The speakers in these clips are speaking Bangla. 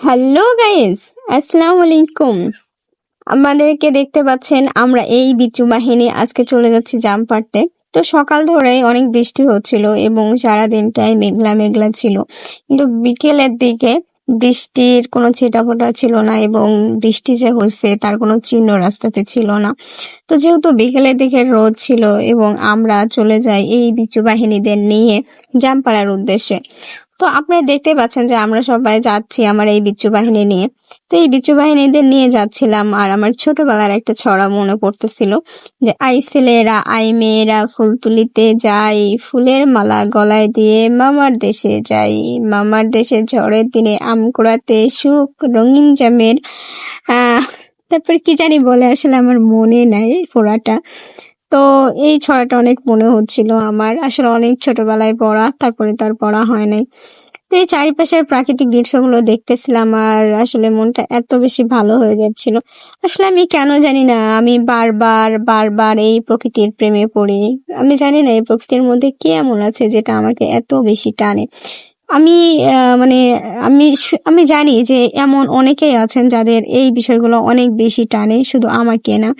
হ্যালো গাইস, আসসালামু আলাইকুম। আমাদেরকে দেখতে পাচ্ছেন, আমরা এই বিচ্ছু বাহিনী আজকে চলে যাচ্ছি জাম পাড়তে। তো সকাল ধরেই অনেক বৃষ্টি হচ্ছিল এবং সারা দিনটাই মেঘলা মেঘলা ছিল, কিন্তু বিকেলের দিকে বৃষ্টির কোনো ছিটাফোঁটা ছিল না এবং বৃষ্টি যে হয়েছে তার কোনো চিহ্ন রাস্তাতে ছিল না। তো যেহেতু বিকেলের দিকে রোদ ছিল এবং আমরা চলে যাই এই বিচ্ছু বাহিনীদের নিয়ে জামপাড়ার উদ্দেশ্যে। তো আপনারা দেখতে পাচ্ছেন যে আমরা সবাই যাচ্ছি আমার এই বিচ্ছু বাহিনী নিয়ে। তো এই বিচ্ছু বাহিনীদের নিয়ে যাচ্ছিলাম, আর আমার ছোটবেলার একটা ছড়া মনে পড়তেছিল যে আই ছেলেরা আই মেয়েরা ফুল তুলিতে যাই, ফুলের মালা গলায় দিয়ে মামার দেশে যাই, মামার দেশে ঝড়ের দিনে আম কুড়াতে সুখ রঙিন জামের তারপর কি জানি বলে, আসলে আমার মনে নাই পড়াটা। তো এই ছড়াটা অনেক মনে হচ্ছিল আমার, আসলে অনেক ছোটবেলায় পড়া, তারপরে তার পড়া হয় নাই। তো এই চারিপাশের প্রাকৃতিক দৃশ্যগুলো দেখতেছিলাম আর আসলে মনটা এত বেশি ভালো হয়ে যাচ্ছিল। আসলে আমি কেন জানি না, আমি বারবার বারবার এই প্রকৃতির প্রেমে পড়ি। আমি জানি না এই প্রকৃতির মধ্যে কি এমন আছে যেটা আমাকে এত বেশি টানে। আমি মানে আমি জানি যে এমন অনেকেই আছেন যাদের এই বিষয়গুলো অনেক বেশি টানে, শুধু আমাকে না।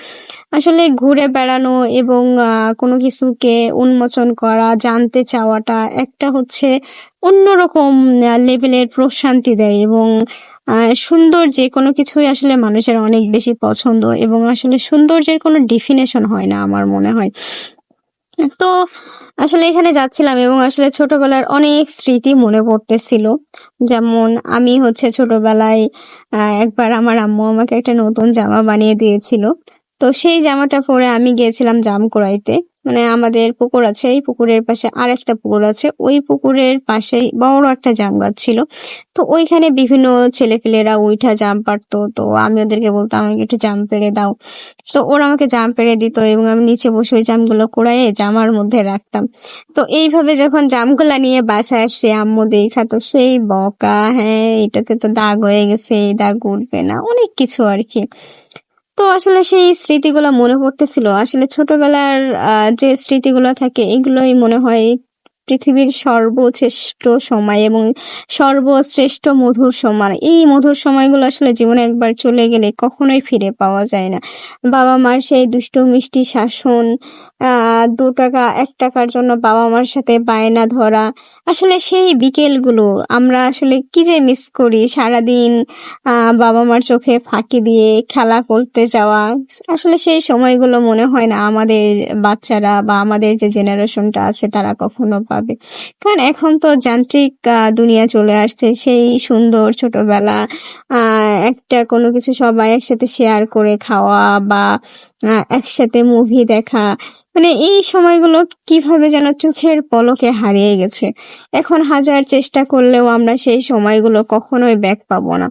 আসলে ঘুরে বেড়ানো এবং কোনো কিছুকে উন্মোচন করা, জানতে চাওয়াটা একটা হচ্ছে অন্যরকম লেভেলের প্রশান্তি দেয় এবং সুন্দর যে কোনো কিছুই আসলে মানুষের অনেক বেশি পছন্দ, এবং আসলে সৌন্দর্যের কোনো ডেফিনেশন হয় না আমার মনে হয়। তো আসলে এখানে যাচ্ছিলাম এবং আসলে ছোটবেলার অনেক স্মৃতি মনে পড়তেছিল। যেমন আমি হচ্ছে ছোটবেলায় একবার আমার আম্মু আমাকে একটা নতুন জামা বানিয়ে দিয়েছিল। তো সেই জামাটা পরে আমি গিয়েছিলাম জাম কুড়াইতে। মানে আমাদের পুকুর আছে, এই পুকুরের পাশে আর একটা পুকুর আছে, ওই পুকুরের পাশেই বড় একটা জাম গাছ ছিল। তো ওইখানে বিভিন্ন ছেলেপিলেরা উইঠা জাম পাড়তো, তো আমি ওদেরকে বলতাম আমাকে একটু জাম পেড়ে দাও। তো ওরা আমাকে জাম পেড়ে দিত এবং আমি নিচে বসে ওই জামগুলো কুড়াইয়ে জামার মধ্যে রাখতাম। তো এইভাবে যখন জামগুলা নিয়ে বাসায় আসছে, আম্মু দেখা তো সেই বকা, হ্যাঁ এটাতে তো দাগ হয়ে গেছে, এই দাগ উঠবে না, অনেক কিছু আর কি। তো আসলে সেই স্মৃতিগুলো মনে পড়তেছিল। আসলে ছোটবেলার যে স্মৃতিগুলো থাকে এগুলোই মনে হয় পৃথিবীর সর্বশ্রেষ্ঠ সময় এবং সর্বশ্রেষ্ঠ মধুর সময়। এই মধুর সময়গুলো আসলে জীবনে একবার চলে গেলে কখনোই ফিরে পাওয়া যায় না। বাবা মার সেই দুষ্ট মিষ্টি শাসন, 2 টাকা 1 টাকার জন্য বাবা মার সাথে বায়না ধরা, আসলে সেই বিকেলগুলো আমরা আসলে কি যে মিস করি। সারাদিন বাবা মার চোখে ফাঁকি দিয়ে খেলা করতে যাওয়া, আসলে সেই সময়গুলো মনে হয় না আমাদের বাচ্চারা বা আমাদের যে জেনারেশনটা আছে তারা কখনো পাবে। কারণ এখন তো যান্ত্রিক দুনিয়া চলে আসছে। সেই সুন্দর ছোটবেলা, একটা কোনো কিছু সবাই একসাথে শেয়ার করে খাওয়া বা একসাথে মুভি দেখা, মানে এই সময়গুলো কিভাবে যেন চোখের পলকে হারিয়ে গেছে। এখন হাজার চেষ্টা করলেও আমরা সেই সময়গুলো কখনোই ব্যাক পাবো না।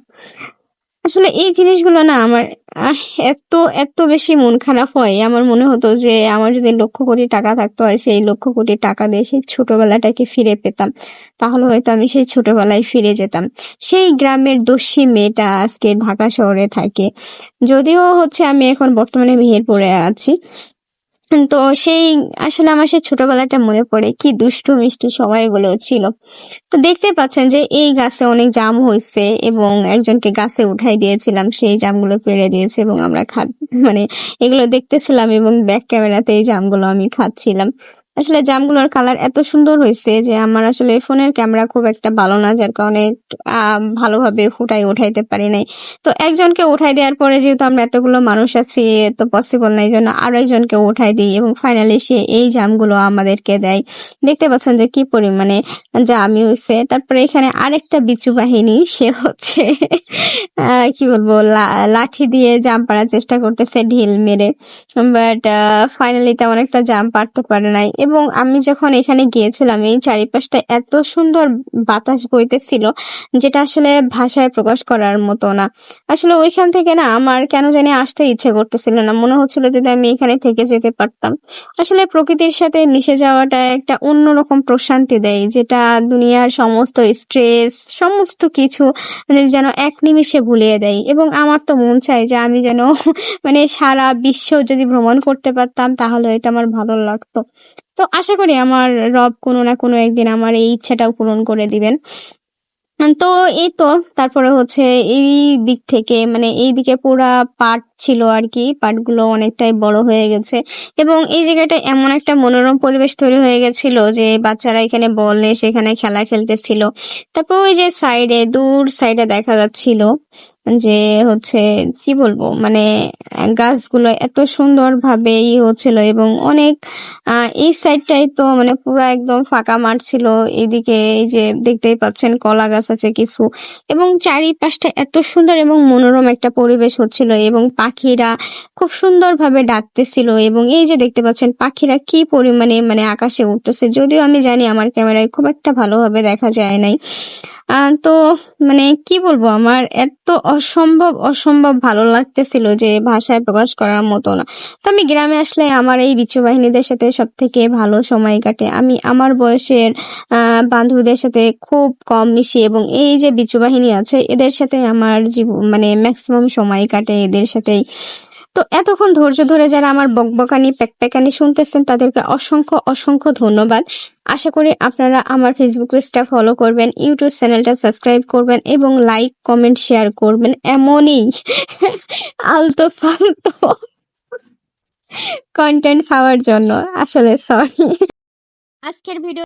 আসলে এই জিনিসগুলো না আমার আহ, এত এত বেশি মন খারাপ হয়। আমার মনে হতো যে আমার যদি লক্ষ কোটি টাকা থাকতো আর সেই লক্ষ কোটি টাকা দিয়ে সেই ছোটবেলাটাকে ফিরে পেতাম, তাহলে হয়তো আমি সেই ছোটবেলায় ফিরে যেতাম। সেই গ্রামের দস্যি মেয়েটা আজকে ঢাকা শহরে থাকে, যদিও হচ্ছে আমি এখন বর্তমানে মেহেরপুরে আছি। তো সেই আসলে আমার সেই ছোটবেলাটা মনে পড়ে, কি দুষ্টু মিষ্টি সময়গুলো ছিল। তো দেখতে পাচ্ছেন যে এই গাছে অনেক জাম হয়েছে এবং একজনকে গাছে উঠাই দিয়েছিলাম, সেই জামগুলো পেড়ে দিয়েছে এবং আমরা মানে এগুলো দেখতেছিলাম এবং ব্যাক ক্যামেরাতে এই জামগুলো আমি খাচ্ছিলাম। আসলে জামগুলোর কালার এত সুন্দর হয়েছে যে আমার আসলে ফোনের ক্যামেরা খুব একটা ভালো না, যার কারণে ভালোভাবে উঠাইতে পারি নাই। তো একজনকে উঠাই দেওয়ার পরে যেহেতু আমরা এতগুলো মানুষ আছি, তো পসিবল নাই, জন্য আরো একজনকে উঠাই দিই এবং ফাইনালি সে এই জামগুলো আমাদেরকে দেয়। দেখতে পাচ্ছেন যে কি পরিমাণে যা আমি হয়েছে। তারপরে এখানে আরেকটা বিচু বাহিনী, সে হচ্ছে কি বলবো, লাঠি দিয়ে জাম পাড়ার চেষ্টা করতেছে ঢিল মেরে, বাট ফাইনালি তেমন একটা জাম পারতে পারে নাই। এবং আমি যখন এখানে গিয়েছিলাম এই চারিপাশটা এত সুন্দর বাতাস বইতেছিল যেটা আসলে ভাষায় প্রকাশ করার মতো না। আসলে ওইখান থেকে না আমার কেন জানি আসতে ইচ্ছে করতেছিল না, মনে হচ্ছিল যদি আমি এখানে থেকে যেতে পারতাম। আসলে প্রকৃতির সাথে মিশে যাওয়াটা একটা অন্যরকম প্রশান্তি দেয়, যেটা দুনিয়ার সমস্ত স্ট্রেস সমস্ত কিছু মানে যেন এক নিমিষে ভুলিয়ে দেয়। এবং আমার তো মন চায় যে আমি যেন মানে সারা বিশ্ব যদি ভ্রমণ করতে পারতাম তাহলে হয়তো আমার ভালো লাগতো। তো আশা করি আমার রব কোনো না কোনো একদিন আমার এই ইচ্ছাটাও পূরণ করে দিবেন। তো এই তো তারপরে হচ্ছে এই দিক থেকে মানে এই দিকে পুরা পাট ছিল আর কি, পাটগুলো অনেকটাই বড় হয়ে গেছে এবং এই জায়গাটা এমন একটা মনোরম পরিবেশ তৈরি হয়ে গেছিল যে বাচ্চারা এখানে বলে সেখানে খেলা খেলতেছিল। তারপর ওই যে সাইডে দূর সাইডে দেখা যাচ্ছিল যে হচ্ছে কি বলবো মানে গাছগুলো এত সুন্দর ভাবে হচ্ছিল এবং অনেক এই সাইডটাই তো মানে পুরো একদম ফাঁকা মাঠ ছিল। এদিকে এই যে দেখতেই পাচ্ছেন কলা গাছ আছে কিছু এবং চারিপাশটা এত সুন্দর এবং মনোরম একটা পরিবেশ হচ্ছিল এবং পাখিরা খুব সুন্দরভাবে ডাকতেছিল এবং এই যে দেখতে পাচ্ছেন পাখিরা কি পরিমাণে মানে আকাশে উঠতেছে, যদিও আমি জানি আমার ক্যামেরায় খুব একটা ভালোভাবে দেখা যায় নাই। তো মানে কি বলবো আমার এত অসম্ভব অসম্ভব ভালো লাগতেছিল যে ভাষায় প্রকাশ করার মতো না। তো আমি গ্রামে আসলে আমার এই বিচ্ছু বাহিনীদের সাথে সব থেকে ভালো সময় কাটে। আমি আমার বয়সের বান্ধবীদের সাথে খুব কম মিশি এবং এই যে বিচ্ছু বাহিনী আছে এদের সাথে আমার জীবন মানে ম্যাক্সিমাম সময় কাটে এদের সাথেই। তো এতক্ষণ ধৈর্য ধরে যারা আমার বকবকানি প্যাকপ্যাকানি শুনতেছেন তাদেরকে অসংখ্য অসংখ্য ধন্যবাদ। আশা করি আপনারা আমার ফেসবুক পেজটা ফলো করবেন, ইউটিউব চ্যানেলটা সাবস্ক্রাইব করবেন এবং লাইক কমেন্ট শেয়ার করবেন এমনই আলতো ফালতো কন্টেন্ট পাওয়ার জন্য। আসলে সরি, আজকের ভিডিও